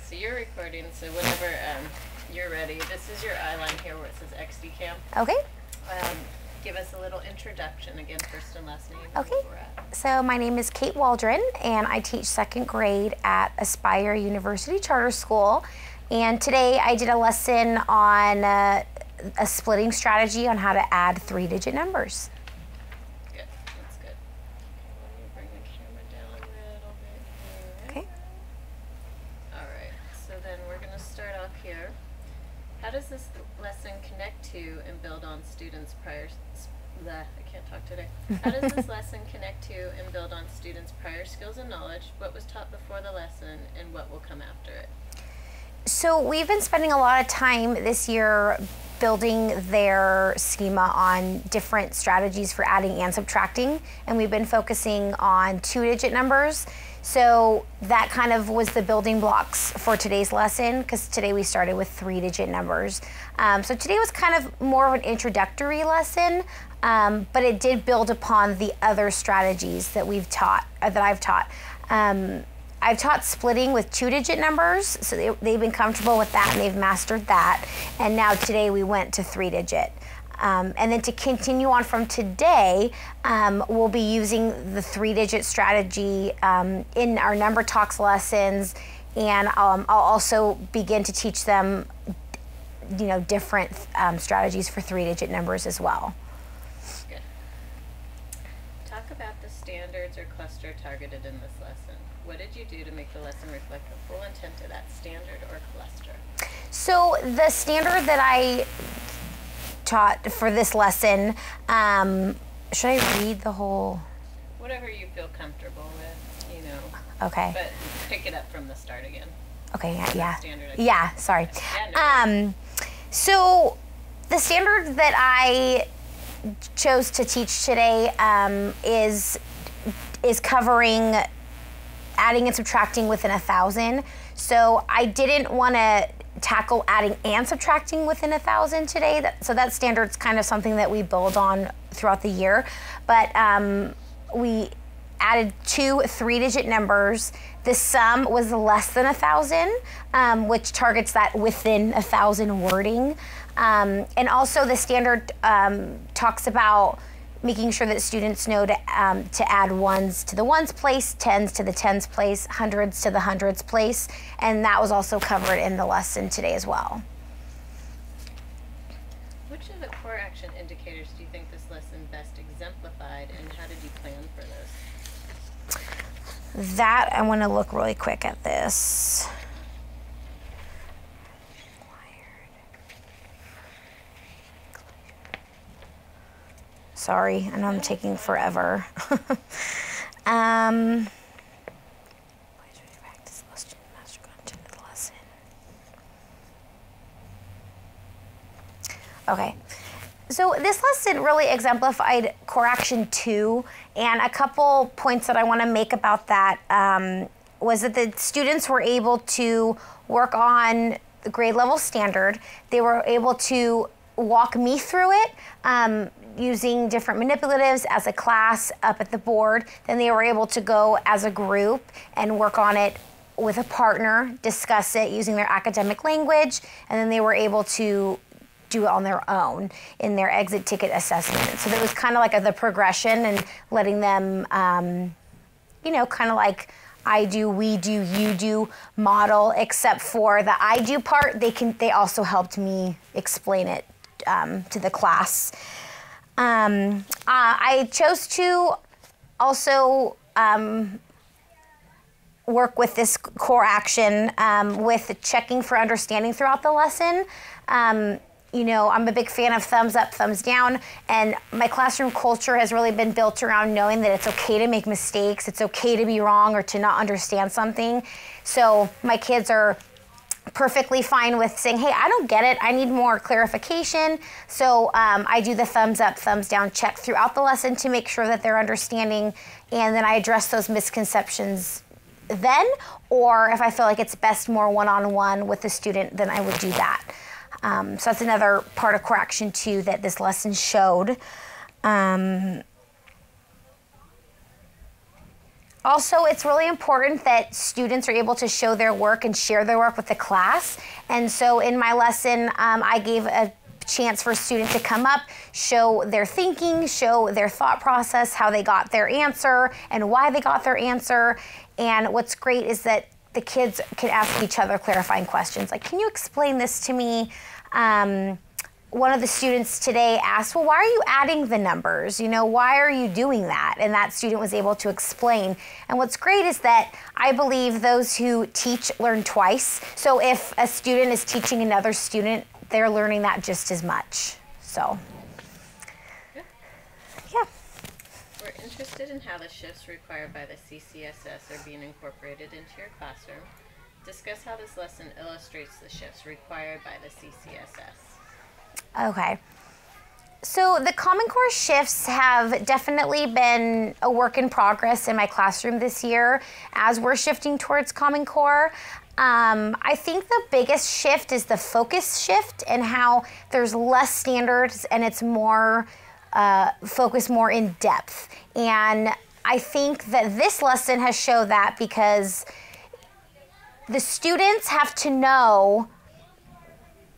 So you're recording, so whenever you're ready, this is your eye line here where it says XD Cam. Okay. Give us a little introduction again, first and last name. Okay. So my name is Kate Waldron, and I teach second grade at Aspire University Charter School. And today I did a lesson on a splitting strategy on how to add 3-digit numbers. Good. That's good. Let me bring the camera down a little bit here. Okay. All right. So then we're going to start off here. How does this lesson connect to and build on students' prior... I can't talk today. How does this lesson connect to and build on students' prior skills and knowledge? What was taught before the lesson and what will come after it? So we've been spending a lot of time this year building their schema on different strategies for adding and subtracting, and we've been focusing on 2-digit numbers. So that kind of was the building blocks for today's lesson, because today we started with 3-digit numbers. So today was kind of more of an introductory lesson, but it did build upon the other strategies that we've taught, that I've taught. I've taught splitting with 2-digit numbers, so they've been comfortable with that and they've mastered that. And now today we went to 3-digit. And then to continue on from today, we'll be using the 3-digit strategy in our number talks lessons, and I'll also begin to teach them, different strategies for 3-digit numbers as well. Good. Talk about the standards or cluster targeted in this lesson. What did you do to make the lesson reflect the full intent of that standard or cluster? So the standard that I taught for this lesson, should I read the whole? Whatever you feel comfortable with, Okay. But pick it up from the start again. Okay, yeah. Yeah, Sorry. Yeah, no. So the standard that I chose to teach today is covering adding and subtracting within 1,000. So I didn't want to tackle adding and subtracting within 1,000 today. So that standard's kind of something that we build on throughout the year. But we added 2 3-digit numbers. The sum was less than 1,000, which targets that within 1,000 wording. And also the standard talks about making sure that students know to add ones to the ones place, tens to the tens place, hundreds to the hundreds place, and that was also covered in the lesson today as well. Which of the core action indicators do you think this lesson best exemplified, and how did you plan for those? That, I want to look really quick at this. Sorry, I know I'm taking forever. Okay, so this lesson really exemplified core action 2, and a couple points that I want to make about that was that the students were able to work on the grade level standard. They were able to walk me through it using different manipulatives as a class up at the board. Then they were able to go as a group and work on it with a partner, discuss it using their academic language, and then they were able to do it on their own in their exit ticket assessment. So that was kind of like the progression and letting them, kind of like I do, we do, you do model, except for the I do part, they also helped me explain it to the class. I chose to also work with this core action with checking for understanding throughout the lesson. I'm a big fan of thumbs up, thumbs down, and my classroom culture has really been built around knowing that it's okay to make mistakes, it's okay to be wrong or to not understand something. So my kids are perfectly fine with saying, hey, I don't get it, I need more clarification. So I do the thumbs up, thumbs down check throughout the lesson to make sure that they're understanding, and then I address those misconceptions then, or if I feel like it's best more one-on-one with the student, then I would do that. So that's another part of core action 2 that this lesson showed. Also, it's really important that students are able to show their work and share their work with the class. And so in my lesson, I gave a chance for a student to come up, show their thinking, show their thought process, how they got their answer and why they got their answer. And what's great is that the kids can ask each other clarifying questions like, can you explain this to me? One of the students today asked, well, why are you adding the numbers? You know, why are you doing that? And that student was able to explain. And what's great is that I believe those who teach learn twice. So if a student is teaching another student, they're learning that just as much. So, yeah. We're interested in how the shifts required by the CCSS are being incorporated into your classroom. Discuss how this lesson illustrates the shifts required by the CCSS. Okay. So the Common Core shifts have definitely been a work in progress in my classroom this year as we're shifting towards Common Core. I think the biggest shift is the focus shift and how there's less standards and it's more focused more in depth. And I think that this lesson has shown that because the students have to know,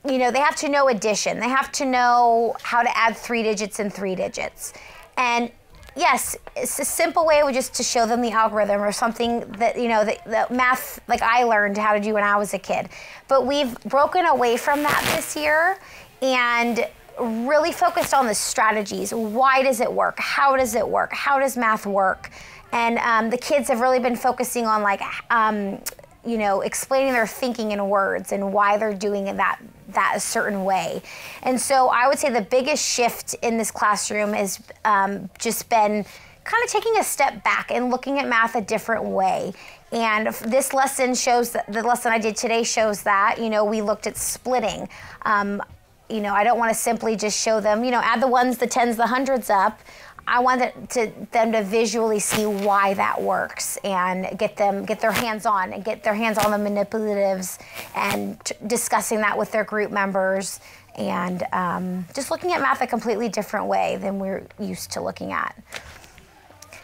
you know, they have to know addition. They have to know how to add 3 digits and 3 digits. And yes, it's a simple way just to show them the algorithm or something that, you know, the math like I learned how to do when I was a kid. But we've broken away from that this year and really focused on the strategies. Why does it work? How does it work? How does math work? And the kids have really been focusing on like, you know, explaining their thinking in words and why they're doing it that a certain way. And so I would say the biggest shift in this classroom has just been kind of taking a step back and looking at math a different way. And this lesson shows that, the lesson I did today shows that, you know, we looked at splitting. You know, I don't want to simply just show them, you know, add the ones, the tens, the hundreds up. I want them to visually see why that works and get their hands on and get their hands on the manipulatives and discussing that with their group members and just looking at math a completely different way than we're used to looking at. Do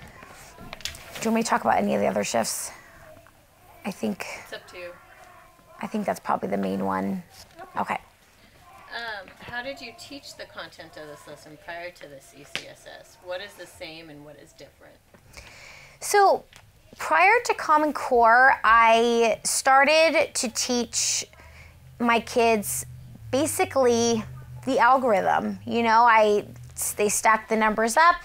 you want me to talk about any of the other shifts? I think. It's up to you. I think that's probably the main one. Okay. How did you teach the content of this lesson prior to the CCSS? What is the same and what is different? So prior to Common Core, I started to teach my kids basically the algorithm. You know, they stacked the numbers up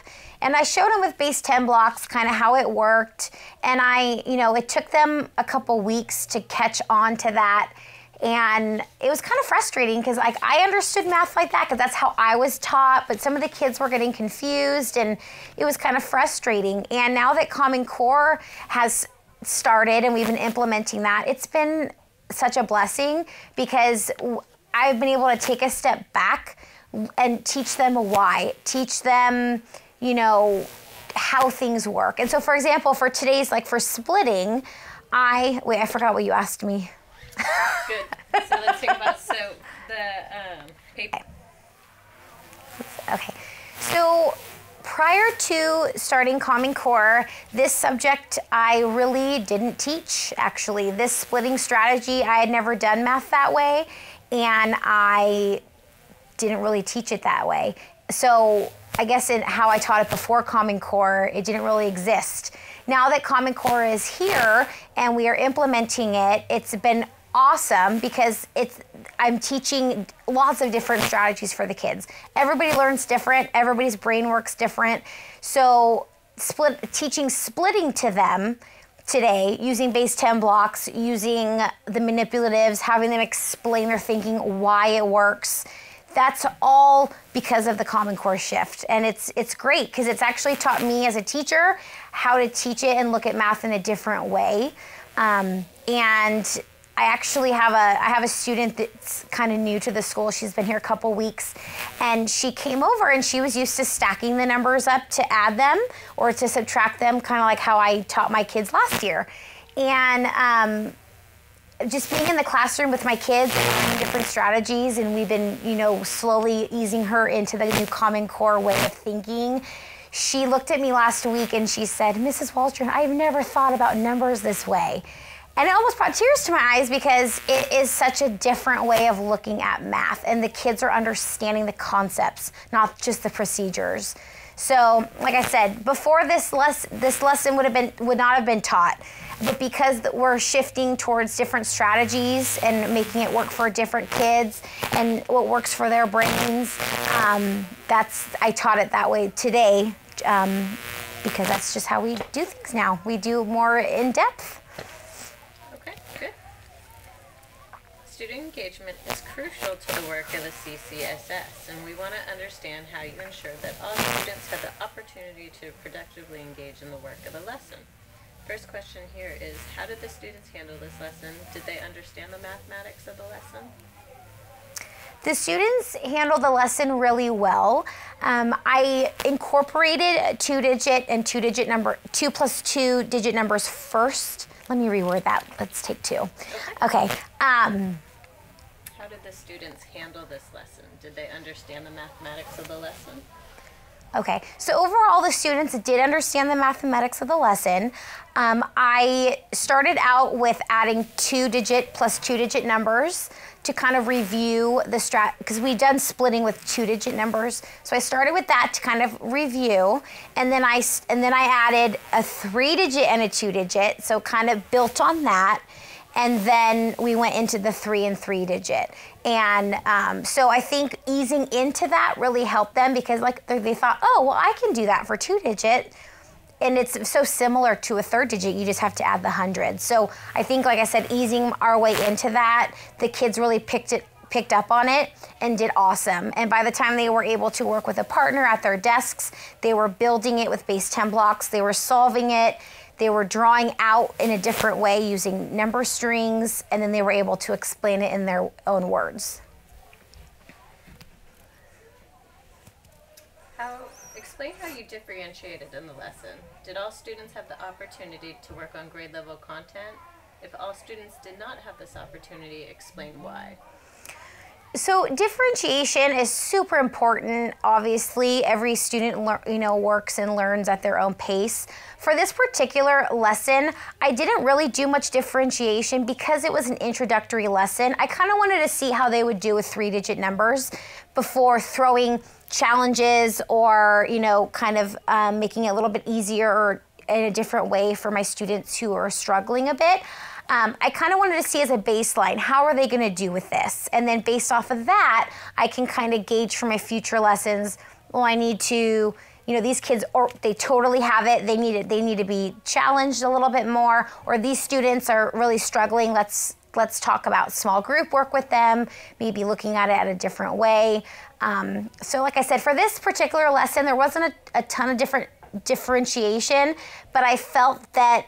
and I showed them with base 10 blocks kind of how it worked. And you know, it took them a couple weeks to catch on to that. And it was kind of frustrating because like I understood math like that because that's how I was taught, but some of the kids were getting confused and it was kind of frustrating. And now that Common Core has started and we've been implementing that, it's been such a blessing because I've been able to take a step back and teach them why, teach them, you know, how things work. And so for example, for today's, like for splitting, I forgot what you asked me. Good. So let's think about the paper. Okay. So prior to starting Common Core, this subject I really didn't teach, actually. This splitting strategy, I had never done math that way, and I didn't really teach it that way. So I guess in how I taught it before Common Core, it didn't really exist. Now that Common Core is here and we are implementing it, it's been awesome because I'm teaching lots of different strategies for the kids. Everybody learns different, everybody's brain works different. So teaching splitting to them today using base 10 blocks, using the manipulatives, having them explain their thinking, why it works. That's all because of the Common Core shift. And it's great because it's actually taught me as a teacher how to teach it and look at math in a different way. And I actually have a student that's kind of new to the school. She's been here a couple weeks, and she came over and she was used to stacking the numbers up to add them or to subtract them, kind of like how I taught my kids last year. And just being in the classroom with my kids and learning different strategies, and we've been, you know, slowly easing her into the new Common Core way of thinking. she looked at me last week and she said, Mrs. Waldron, I've never thought about numbers this way. And it almost brought tears to my eyes because it is such a different way of looking at math, and the kids are understanding the concepts, not just the procedures. So, like I said, before this lesson would not have been taught, but because we're shifting towards different strategies and making it work for different kids and what works for their brains, I taught it that way today because that's just how we do things now. We do more in depth. Student engagement is crucial to the work of the CCSS, and we want to understand how you ensure that all students have the opportunity to productively engage in the work of the lesson. First question here is, how did the students handle this lesson? Did they understand the mathematics of the lesson? The students handled the lesson really well. I incorporated 2-digit and 2-digit number, 2 plus 2 digit numbers first. Let me reword that. Let's take 2. Okay. How did the students handle this lesson? Did they understand the mathematics of the lesson? Okay, so overall the students did understand the mathematics of the lesson. I started out with adding 2-digit plus 2-digit numbers to kind of review the because we'd done splitting with 2-digit numbers. So I started with that to kind of review, and then I added a 3-digit and a 2-digit, so kind of built on that. And then we went into the 3 and 3-digit. And so I think easing into that really helped them because they thought, oh, well, I can do that for 2-digit. And it's so similar to a 3rd digit, you just have to add the hundreds. So I think, like I said, easing our way into that, the kids really picked up on it and did awesome. And by the time they were able to work with a partner at their desks, they were building it with base 10 blocks, they were solving it, they were drawing out in a different way using number strings, and then they were able to explain it in their own words. Explain how you differentiated in the lesson. Did all students have the opportunity to work on grade level content? If all students did not have this opportunity, explain why. So differentiation is super important. Obviously, every student works and learns at their own pace. For this particular lesson, I didn't really do much differentiation because it was an introductory lesson. I kind of wanted to see how they would do with 3-digit numbers before throwing challenges or, kind of making it a little bit easier or in a different way for my students who are struggling a bit. I kind of wanted to see as a baseline, how are they going to do with this? And then based off of that, I can kind of gauge for my future lessons, well, I need to, these kids, or they totally have it, they need to be challenged a little bit more, or these students are really struggling, let's talk about small group work with them, maybe looking at it a different way. So like I said, for this particular lesson, there wasn't a ton of different differentiation, but I felt that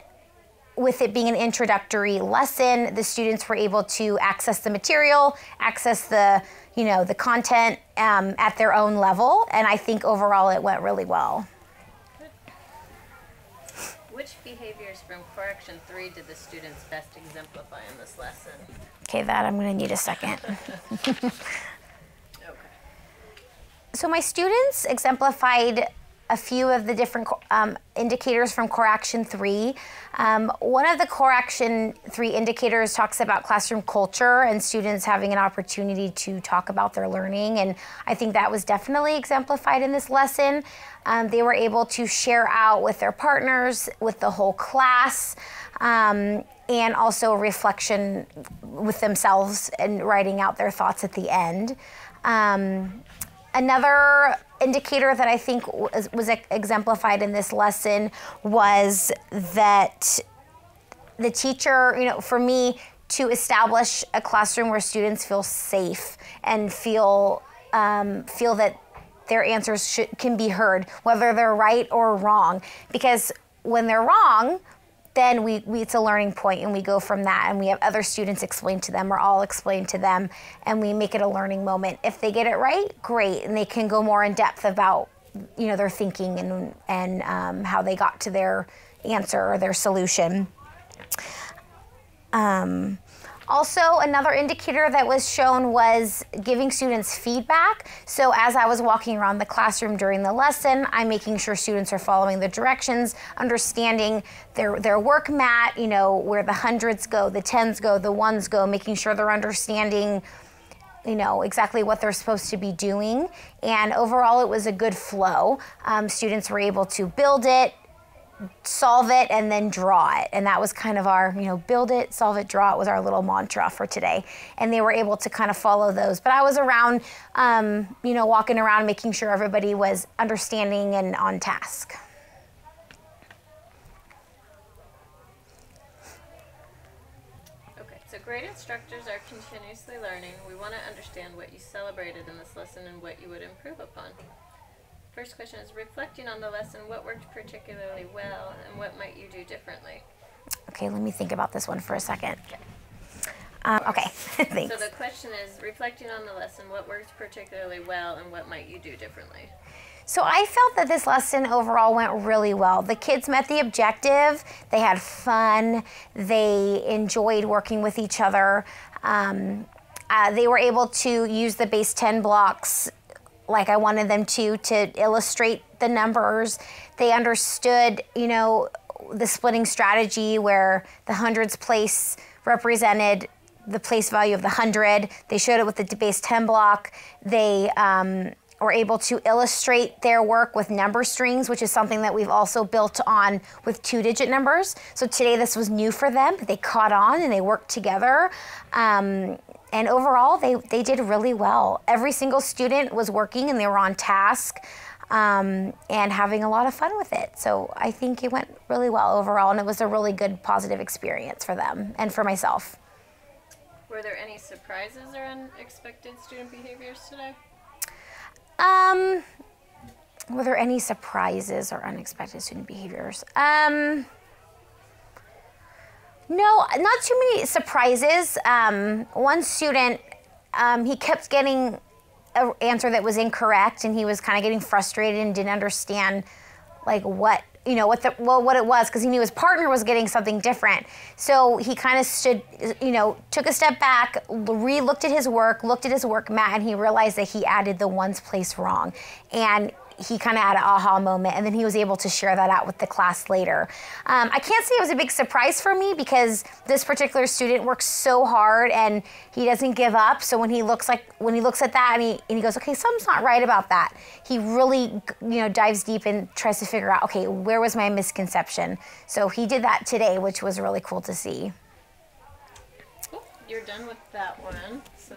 with it being an introductory lesson, the students were able to access the material, access the content at their own level, and I think overall it went really well. Which behaviors from Correction 3 did the students best exemplify in this lesson? Okay, that I'm going to need a second. Okay. So my students exemplified a few of the different indicators from Correction 3. One of the Correction 3 indicators talks about classroom culture and students having an opportunity to talk about their learning, and I think that was definitely exemplified in this lesson. They were able to share out with their partners, with the whole class, and also reflection with themselves and writing out their thoughts at the end. Another indicator that I think was exemplified in this lesson was that the teacher, for me, to establish a classroom where students feel safe and feel that their answers can be heard, whether they're right or wrong. Because when they're wrong, then it's a learning point, and we go from that, and we have other students explain to them, or all explain to them, and we make it a learning moment. If they get it right, great, and they can go more in depth about their thinking and how they got to their answer or their solution. Also, another indicator that was shown was giving students feedback. So as I was walking around the classroom during the lesson, I'm making sure students are following the directions, understanding their work mat, you know, where the hundreds go, the tens go, the ones go, making sure they're understanding, you know, exactly what they're supposed to be doing. And overall, it was a good flow. Students were able to build it, solve it, and then draw it. And that was kind of our, you know, build it, solve it, draw it was our little mantra for today. And they were able to kind of follow those. But I was around, you know, walking around, making sure everybody was understanding and on task. Okay, so great instructors are continuously learning. We want to understand what you celebrated in this lesson and what you would improve upon. First question is, reflecting on the lesson, what worked particularly well and what might you do differently? Okay, let me think about this one for a second. Okay, thanks. So the question is, reflecting on the lesson, what worked particularly well and what might you do differently? So I felt that this lesson overall went really well. The kids met the objective, they had fun, they enjoyed working with each other. They were able to use the base 10 blocks like I wanted them to illustrate the numbers. They understood, you know, the splitting strategy where the hundreds place represented the place value of the 100. They showed it with the base 10 block. They were able to illustrate their work with number strings, which is something that we've also built on with 2-digit numbers. So today this was new for them. They caught on and they worked together. And overall, they did really well. Every single student was working and they were on task and having a lot of fun with it. So I think it went really well overall, and it was a really good, positive experience for them and for myself. Were there any surprises or unexpected student behaviors today? Were there any surprises or unexpected student behaviors? No, not too many surprises. One student, he kept getting an answer that was incorrect, and he was kind of getting frustrated and didn't understand, like, what it was, because he knew his partner was getting something different. So he kind of stood, you know, took a step back, re-looked at his work, looked at his work mat, and he realized that he added the ones place wrong. And he kind of had an aha moment, and then he was able to share that out with the class later. I can't say it was a big surprise for me because this particular student works so hard and he doesn't give up. So when he looks at that and he goes, okay, something's not right about that, he really, you know, dives deep and tries to figure out, okay, where was my misconception? So he did that today, which was really cool to see. Cool. You're done with that one. So